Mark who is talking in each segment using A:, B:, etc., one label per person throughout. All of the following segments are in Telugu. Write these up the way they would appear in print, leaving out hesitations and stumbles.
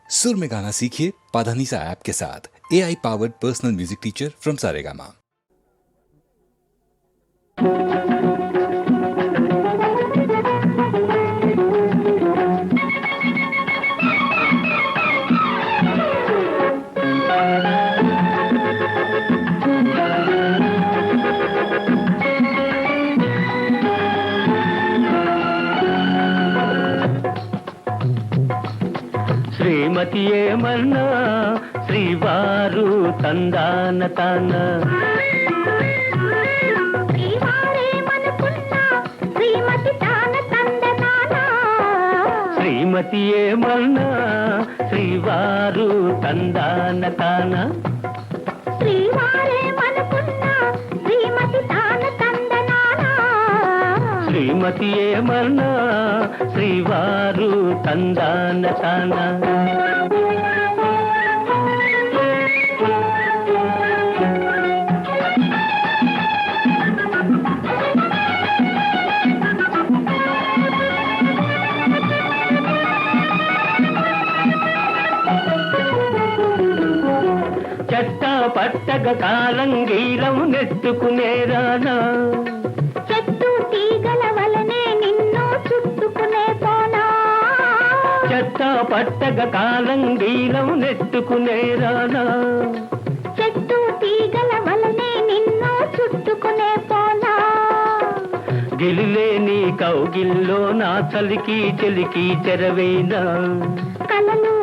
A: सुर में गाना सीखिए पाधानीसा ऐप के साथ। AI powered personal music teacher from Saregama.
B: శ్రీమతి ఏమన్నా శ్రీవారు తందాన తాన శ్రీమతి ఏమన్నా శ్రీవారు తందాన తాన శ్రీమతి ఏమన్నా శ్రీవారు తందాన తాన చెట్ట పట్టగ కాలంగీరం నెట్టుకునే రానా
C: చెట్టు తీగల వలనే నిన్ను చుట్టుకునే పోనా
B: చెట్ట పట్టగ కాలంగీరం నెట్టుకునే రానా
C: చెట్టు తీగల వలనే నిన్ను చుట్టుకునే పోనా
B: గిలిలేని కౌగిల్లో నా చలికి చెలికి చెరవేనా
C: కలలు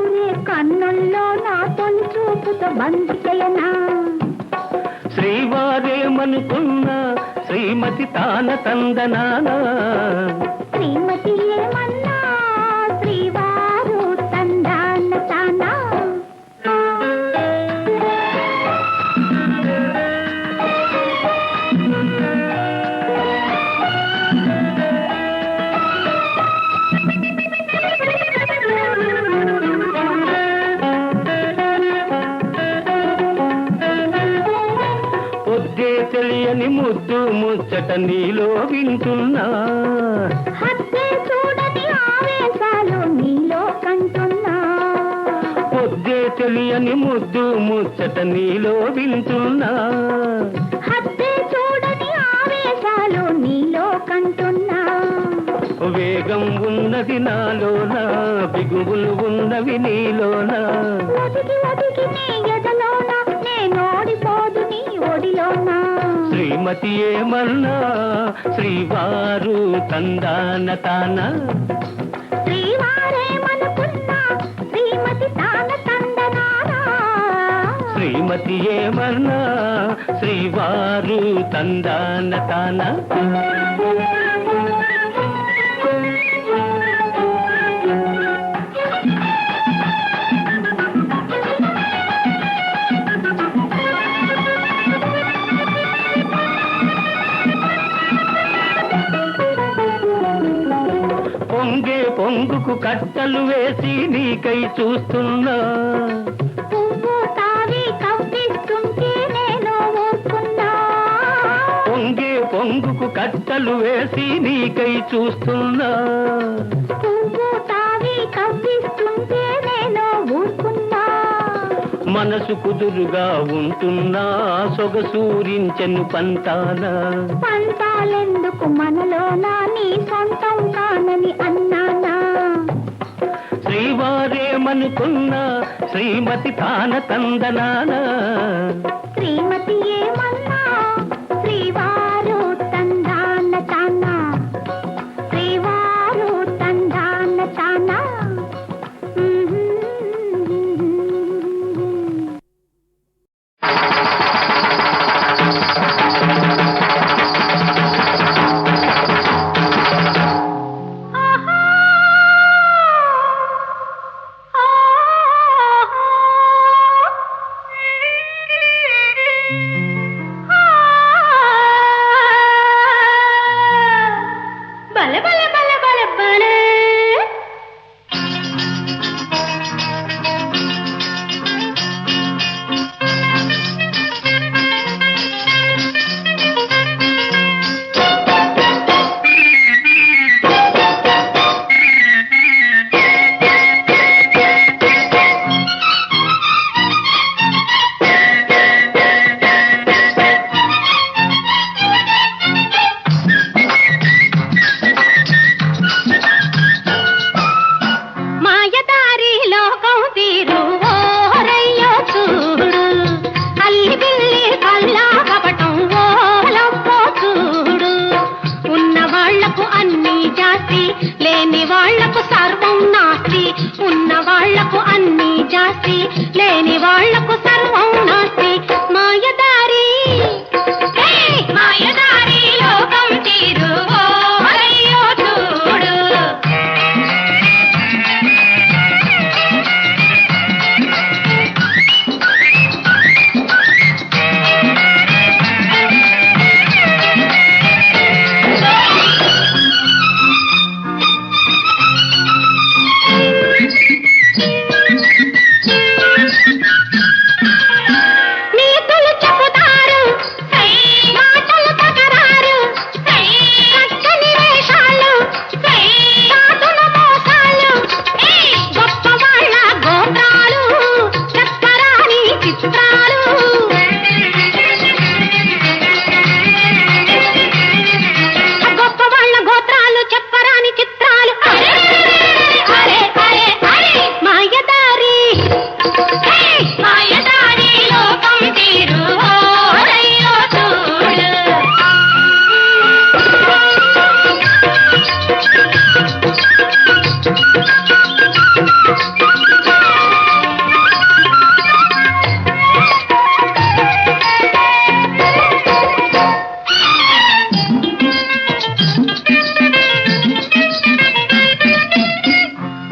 C: కన్నుల్లో నా తొలి చూపుతో బంధికయనా
B: శ్రీవారేమనుకున్నా శ్రీమతి తాన తందనానా
C: శ్రీమతి ఏమన్నా శ్రీవారు తందాన తానా
B: తెలియని ముద్దు ముచ్చట నీలో వింటున్నా
C: హత్తే చూడని ఆవేశాలు నీలో కంటున్నా
B: పొద్దే తెలియని ముద్దు ముచ్చట నీలో వింటున్నా
C: హత్తే చూడని ఆవేశాలు నీలో కంటున్నా
B: వేగం ఉన్నది నాలోన బిగువులు ఉన్నవి నీలోన
C: ఒదిగి ఒదిగి నీ ఎదలోన నేనోడిపోదు నీ ఒడిలోన
B: శ్రీమతి ఏమన్నా శ్రీవారు తందాన తాన
C: శ్రీవారేమనుకున్నా శ్రీమతి తాన తందనానా
B: శ్రీమతి ఏమన్నా శ్రీవారు తందాన తాన పొంగే పొంగుకు కట్టలు వేసి నీకై చూస్తున్నా
C: పువ్వు తావి కవ్విస్తుంటే నేను ఊరుకున్నా
B: పొంగే పొంగుకు కట్టలు వేసి నీకై చూస్తున్నా
C: పువ్వు తావి కవ్విస్తుంటే నేను ఊరుకున్నా
B: మనసు కుదురుగా ఉంటున్నా సొగసూరించెను పంతానా
C: పంతాలెందుకు మనలోనా నీ సొంతం కానని అన్నానా
B: శ్రీవారేమనుకున్నా శ్రీమతి తాన తందనానా
C: శ్రీమతి ఏమన్నా శ్రీవారు తందాన తానా శ్రీవారు తందాన తానా లోకం తీరు ఓరయ్యో చూడు అల్లి బిల్లి కల్లా కపటం ఓలమ్మో చూడు ఉన్న వాళ్లకు అన్ని జాస్తి లేని వాళ్లకు సర్వం నాస్తి ఉన్న వాళ్లకు అన్ని జాస్తి లేని వాళ్లకు సర్వం నాస్తి మాయదారి మాయదారి లోకం తీరు ఓరయ్యో చూడు నీతులు చెబుతారు మాటలు తగరారు చక్కని వేషాలు సాధుల మోసాలు గొప్ప వాళ్ళ గోత్రాలు చెప్పరాని చిత్రాలు గొప్ప వాళ్ళ గోత్రాలు చెప్పరాని చిత్రాలు మాయదారి మాయదారి లోకం తీరు ఓరయ్యో చూడు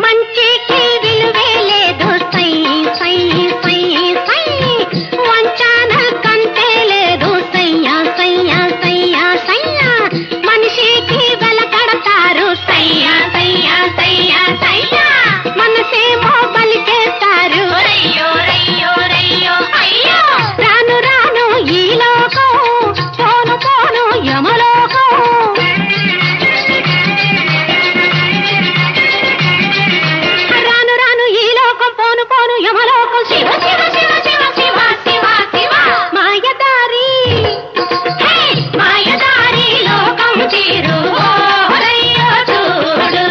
C: మంచికి విలువే లేదు సై సై సై సై వంచన కంటే లేదు సయ్యా సయ్యా సయ్యా సయ్యా మనిషికి వెలకడతారు సయ్యా సయ్యా సయ్యా సయ్యా మనసేమో బలికేస్తారు రయ్యో రయ్యో రయ్యో అయ్యో రాను రాను ఈ లోకం పోను పోను యమలోకం రాను రాను ఈ లోకం పోను పోను యమలోకం శివ శివ శివ శివ శివ శివ శివ మాయదారి మాయదారి లోకం తీరు ఓరయ్యో చూడు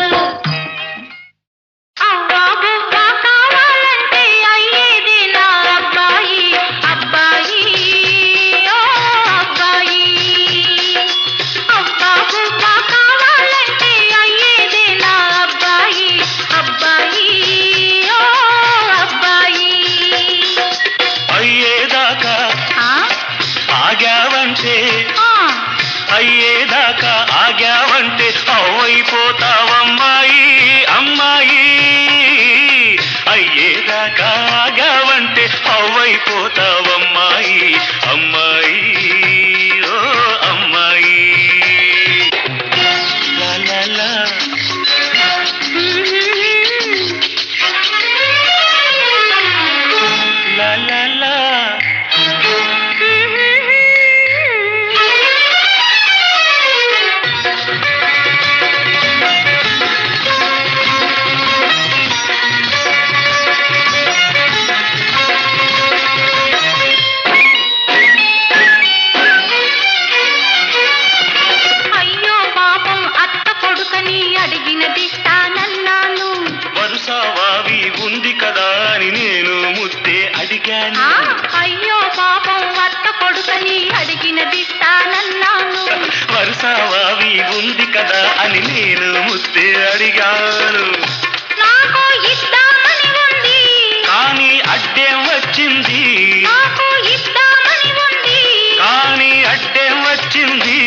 C: అవ్వా బువ్వ కావాలంటే అయ్యేది నా అబ్బాయి అబ్బాయి ఓ అబ్బాయి అవ్వా బువ్వ కావాలంటే అయ్యేది నా అబ్బాయి అబ్బాయి ఓ అబ్బాయి
D: అయ్యేదాకా ఆగావంటే అయ్యేదాకా ఆగావంటే అవైపోతావమ్మాయి అమ్మాయి అయ్యేదాకా ఆగావంటే అవైపోతావమ్మాయి అమ్మాయి ఓ అమ్మాయి లా లా లా లా లా లా
C: అయ్యో పాపం అత్త కొడుకని అడిగినదిస్తానన్నాను
D: వరుసవావి ఉంది కదా అని నేను ముద్దే అడిగాను
C: అయ్యో పాపం అత్త కొడుకని అడిగినదిస్తానన్నాను
D: వరుసవావి ఉంది కదా అని నేను ముద్దే అడిగాను
C: నాకు ఇద్దామని ఉంది
D: కానీ అడ్డేం వచ్చింది
C: నాకు ఇద్దామని ఉంది
D: కానీ అడ్డేం వచ్చింది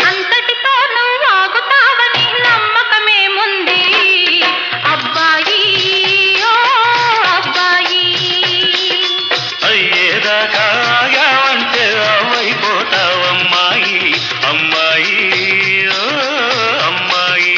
C: అంతటితో నువ్వు ఆగుతావని నమ్మకమేముంది అబ్బాయి ఓ అబ్బాయి
D: అయ్యేదాకా ఆగావంటే అవైపోతావమ్మాయి అమ్మాయి ఓ అమ్మాయి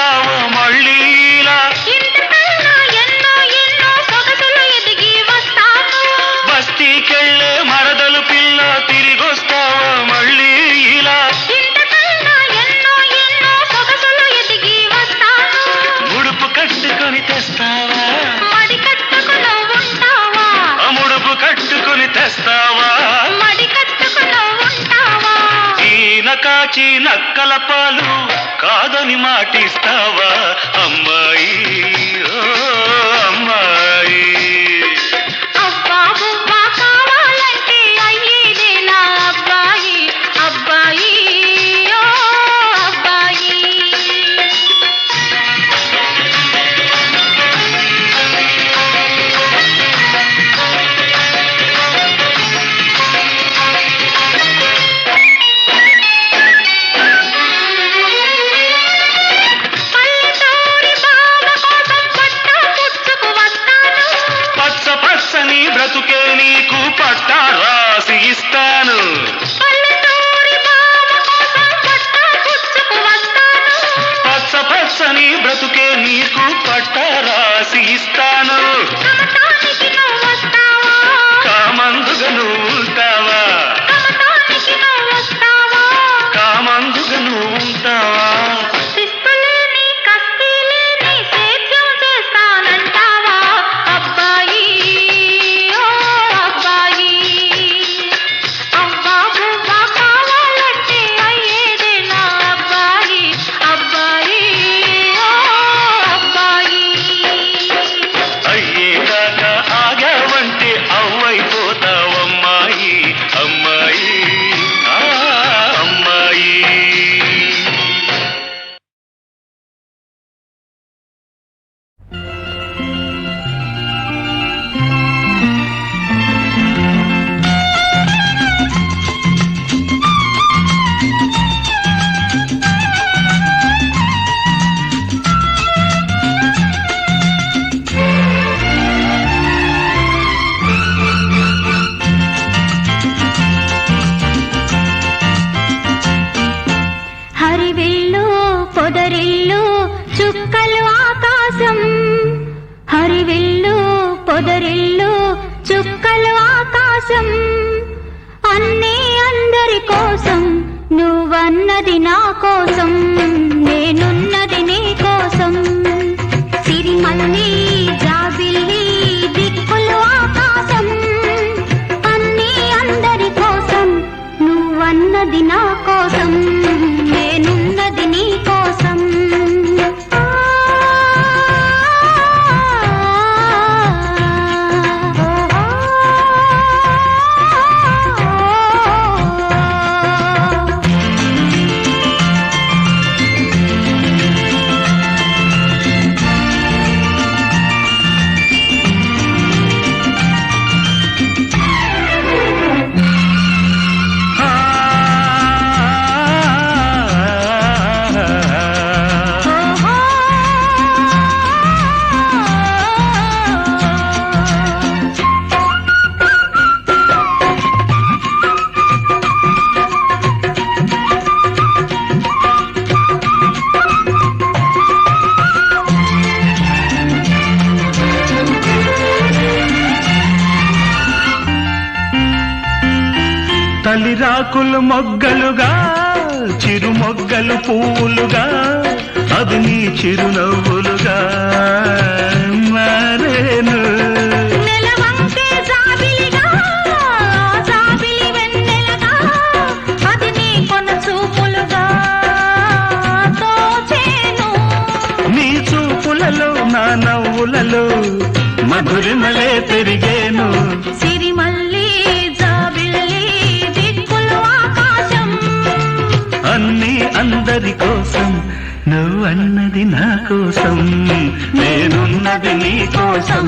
D: వస్తావో మళ్ళీ ఇలా
C: ఇంతకన్నా ఎన్నో ఎన్నో సొగసులు ఎదిగి వస్తాను.
D: బస్తీకెళ్ళే మరదలు పిల్ల తిరిగొస్తావో మళ్ళీ ఇలా
C: ఇంతకన్నా ఎన్నో ఎన్నో సొగసులు ఎదిగి వస్తాను.
D: ముడుపు కట్టుకొని తెస్తావా
C: మడి కట్టుకుని ఉంటావా,
D: ముడుపు కట్టుకొని తెస్తావా
C: మడి కట్టుకుని ఉంటావా.
D: ఈన కాచి నక్కల పాలు కాదని మాటిస్తావా అమ్మాయి ఓ అమ్మాయి
C: అబ్బా బువ్వా కావాలంటే అయ్యేదే నా అబ్బాయి, అబ్బాయి ఓ అబ్బాయి. పల్లెటూరి బావ కోసం పట్టా పుచ్చుకు వస్తాను.
D: పచ్చ పచ్చని బ్రతుకే నీకు పట్టా రాసి ఇస్తాను
C: పల్లెటూరి బావ కోసం పట్టా పుచ్చుకు వస్తాను.
D: పచ్చ పచ్చని బ్రతుకే నీకు పట్టా రాసి ఇస్తాను
C: కమతానికి నువ్వు వస్తావా,
D: కామందుగా నువ్వు ఉంటావా
C: కమతానికి నువ్వు వస్తావా.
D: కామందుగా నువ్వు ఉంటావా
C: శిస్తులేని కస్తీలేని సేద్యం చేస్తానంటావా అబ్బాయి ఓ అబ్బాయి. అబ్బా బువ్వా కావాలంటే అయ్యేదే నా అబ్బాయి, అబ్బాయి ఓ అబ్బాయి.
D: అయ్యేదాకా ఆగావంటే అవ్వైపోతావమ్మాయి అమ్మాయి ఆ అమ్మాయి
C: హరివిల్లు పొదరిల్లు చుక్కలు ఆకాశం, హరివిల్లు పొదరిల్లు చుక్కలు ఆకాశం. అన్నీ అందరి కోసం, నువ్వన్నది నా కోసం, నేనున్నది నీ కోసం. సిరిమల్లి జాబిల్లి దిక్కులు ఆకాశం, అన్నీ అందరి కోసం, నువ్వన్నది నా కోసం, నేనున్నది నీ కోసం.
D: తలిరాకులు మొగ్గలుగా చిరు మొగ్గలు పువ్వులుగా అది నీ చిరునవ్వులుగా మారేను
C: నెలవంకే జాబిలిగా, జాబిలి వెన్నెలగా, అది నీ కొన చూపులుగా తోచేను.
D: నీ చూపులలో నా నవ్వులలో మధురిమలే పెరిగేను
C: సిరిమల్లి జాబిల్లి దిక్కులు ఆకాశం,
D: అన్నీ అందరి కోసం నువ్వన్నది నా కోసం నేనున్నది నీ కోసం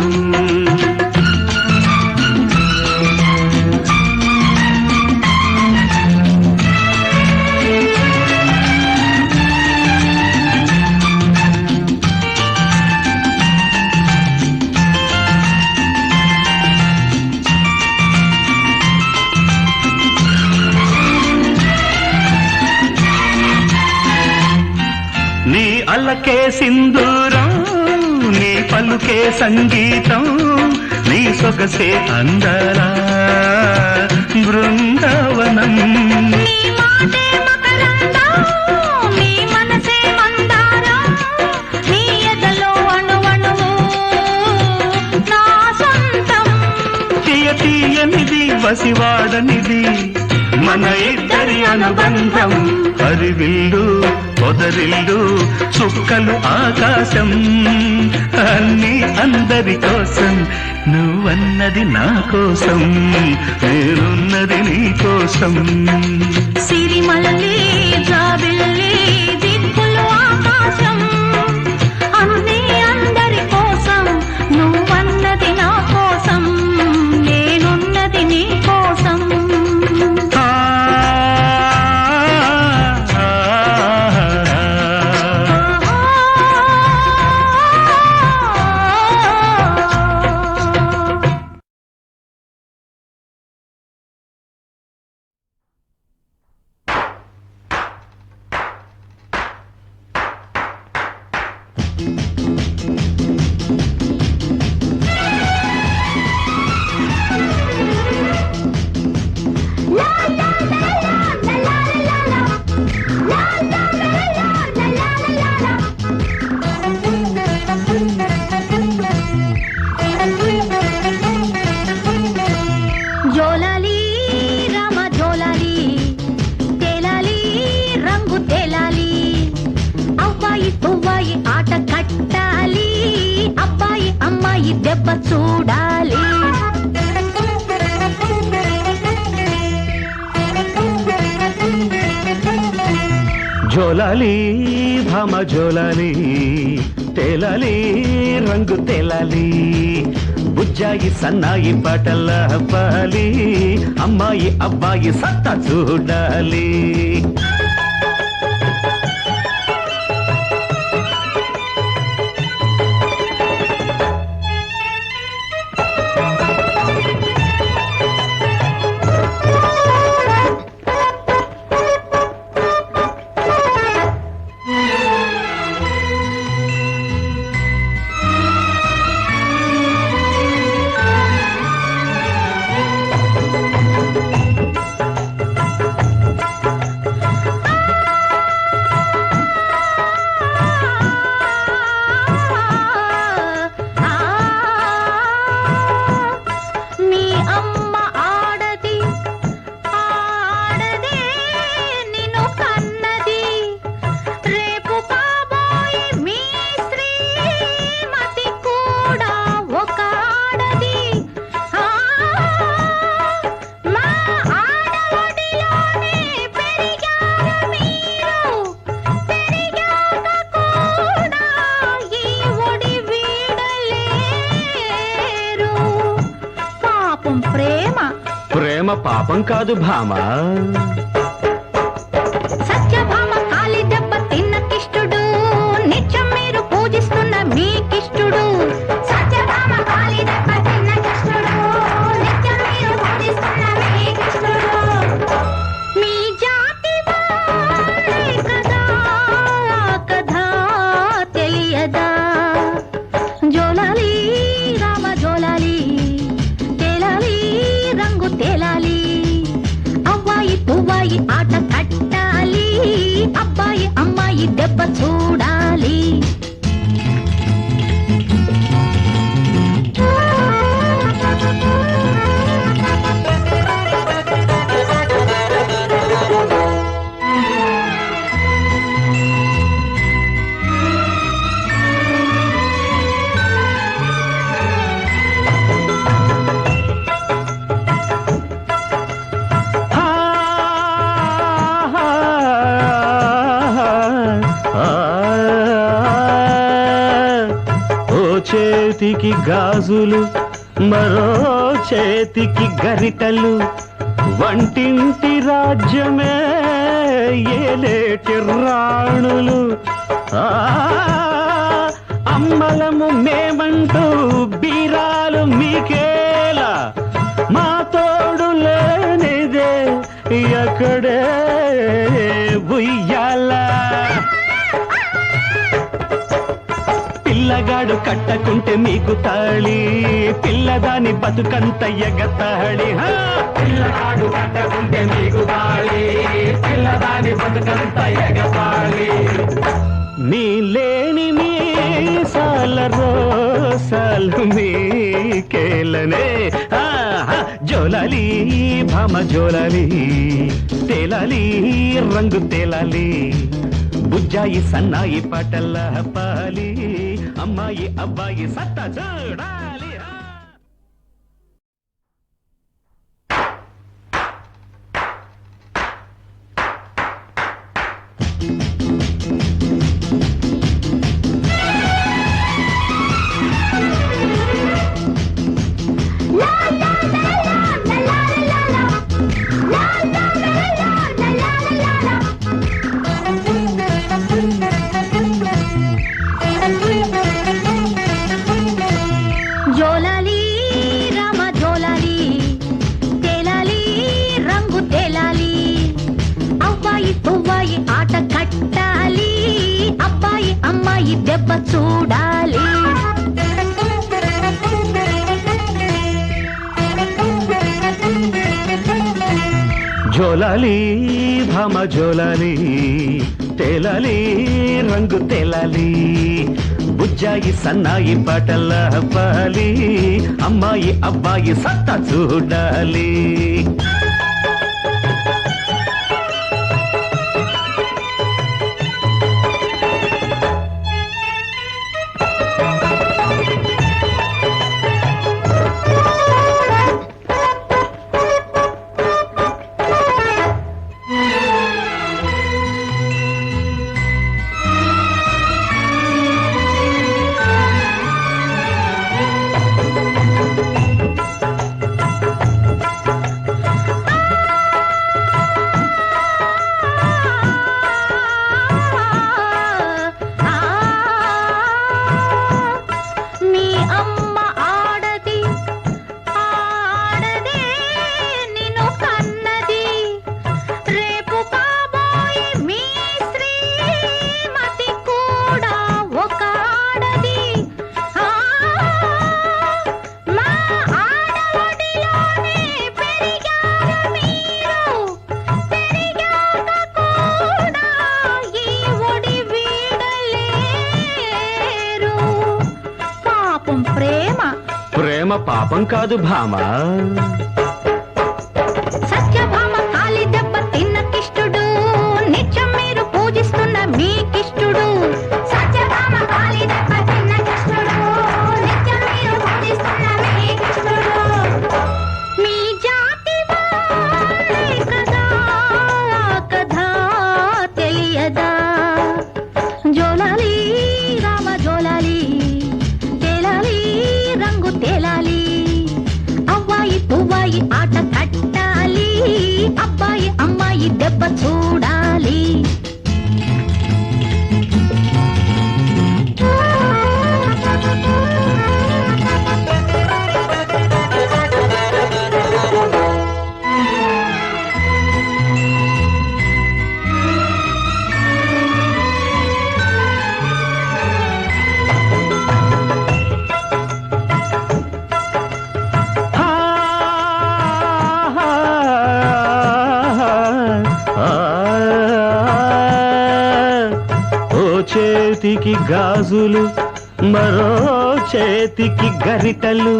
D: పలకే సింధూరం నీ పలుకే సంగీతం నీ సొగసే అందరా బృందావనం
C: నీ మాటే మకరందం, నీ మనసే మందారం, నీ ఎదలో అణువణువు నా సొంతం.
D: తీయనిది వసివాడనిది మన ఇద్దరి అనుబంధం హరివిల్లు పొదరిల్లు చుక్కలు ఆకాశం అన్నీ అందరి కోసం నువ్వన్నది నా కోసం నేనున్నది నీ కోసం
C: సిరిమల్లి జాబిల్లి దిక్కులు ఆకాశం అన్నీ అందరి కోసం నువ్వన్నది నా కోసం నేనున్నది నీ కోసం. జోలాలి రామ జోలాలి తేలాలి రంగు తేలాలి అవ్వాయి పువ్వాయి ఆట కట్టాలి అబ్బాయి అమ్మాయి దెబ్బ చూడాలి.
D: జోలాలి భామ జోలాలి తేలాలి రంగు తేలాలి బుజ్జాయి సన్నాయి పాటల పాలి అమ్మాయి అబ్బాయి సత్తా చూడాలి. ప్రేమ పాపం కాదు భామా.
C: సత్యభామ కాలి దెబ్బ తిన్న కిష్టుడు నిత్యం మీరు పూజిస్తున్న మీ కిష్టుడు. సత్యభామ కాలి దెబ్బ తిన్న కిష్టుడు నిత్యం మీరు పూజిస్తున్న మీ కిష్టుడు. మీ జాతి వారే కదా కథ తెలియదా. జోలాలి రామ జోలాలి తేలాలి రంగు తేలాలి అవ్వాయి పువ్వాయి ఆట కట్టాలి అబ్బాయి అమ్మాయి దెబ్బ చూడాలి.
D: చేతికి గాజులు మరో చేతికి గరిటలు వంటింటి రాజ్యమే ఏలేటి రాణులు. అమ్మలము మేమంటూ బీరాలు మీకేలా మా తోడు లేనిదే ఎక్కడే ఉయ్యాల. పిల్లగాడు కట్టకుంటే మీకు తాళి పిల్లదాని బతుకంత ఎగతాళి పిల్లగాడు కట్టకుంటే మీకు తాళి పిల్లదాని బతుకంత ఎగతాళి నీ లేని మీసాల రోసాలు మీకేలనే జోలాలి భామ జోలాలి తేలాలి రంగు తేలాలి బుజ్జాయి సన్నాయి పాటల్ల పాలి అమ్మాయి అబ్బాయి సత్తా చూడాలి
C: జోలాలి రామ జోలాలి తేలాలి రంగు తేలాలి అవ్వాయి పువ్వాయి ఆట కట్టాలి అబ్బాయి అమ్మాయి దెబ్బ చూడాలి
D: జోలాలి భామ జోలాలి తేలాలి రంగు తేలాలి బుజ్జాయి సన్నాయి పాటల్ల పాలి అమ్మాయి అబ్బాయి సత్తా చూడాలి
C: మీ అమ్మ ఆడది ఆడదే నిన్ను కన్నది రేపు కాబోయే మీ శ్రీమతి కూడా ఒక ఆడది మా ఆడవడిలోనే పెరిగారు మీరు పెరిగాక కూడా ఈ ఒడి వీడలేరు పాపం ప్రేమ
D: ప్రేమ పాపం కాదు భామ
C: సత్యభామ కాలి దెబ్బ తిన్న కిష్టుడు నిత్యం మీరు పూజిస్తున్న మీ కిష్టుడు సత్యభామ కాలి దెబ్బ తిన్న కిష్టుడు నిత్యం మీరు పూజిస్తున్న మీ కిష్టుడు మీ జాతి వాళ్ళే కదా కదా తెలియదా జోలాలి రామ జోలాలి తేలాలి రంగు తేలాలి అవ్వాయి పువ్వాయి ఆట కట్టాలి అబ్బాయి అమ్మాయి దెబ్బ చూడాలి
D: ఓ చేతికి గాజులు మరో చేతికి గరిటలు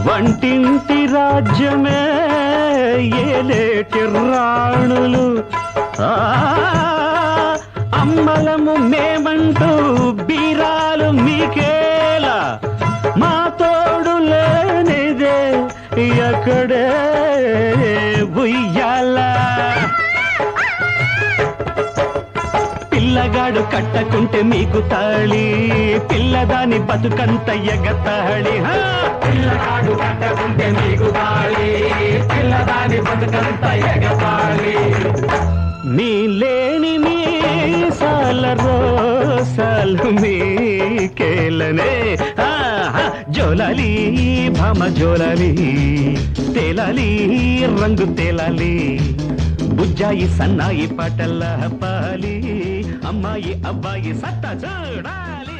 D: వంటింటి రాజ్యమే ఏలేటి రాణులు అమ్మలము మేమంటూ బీరాలు మీకేలా మా తోడు లేనిదే ఎక్కడే ఉయ్యాల పిల్లగాడు కట్టకుంటే మీకు తాళి పిల్లదాని బతుకంత ఎగతాళి పిల్లగాడు కట్టకుంటే మీకు తాళి పిల్లదాని బతుకంత ఎగతాళి నీ లేని మీసాల రోసాలు మీకేలనే జోలాలి భామ జోలాలి తేలాలి రంగు తేలాలి బుజ్జాయి సన్నాయి పాటల్ల పాలి అమ్మాయి అబ్బాయి సత్తా చూడాలి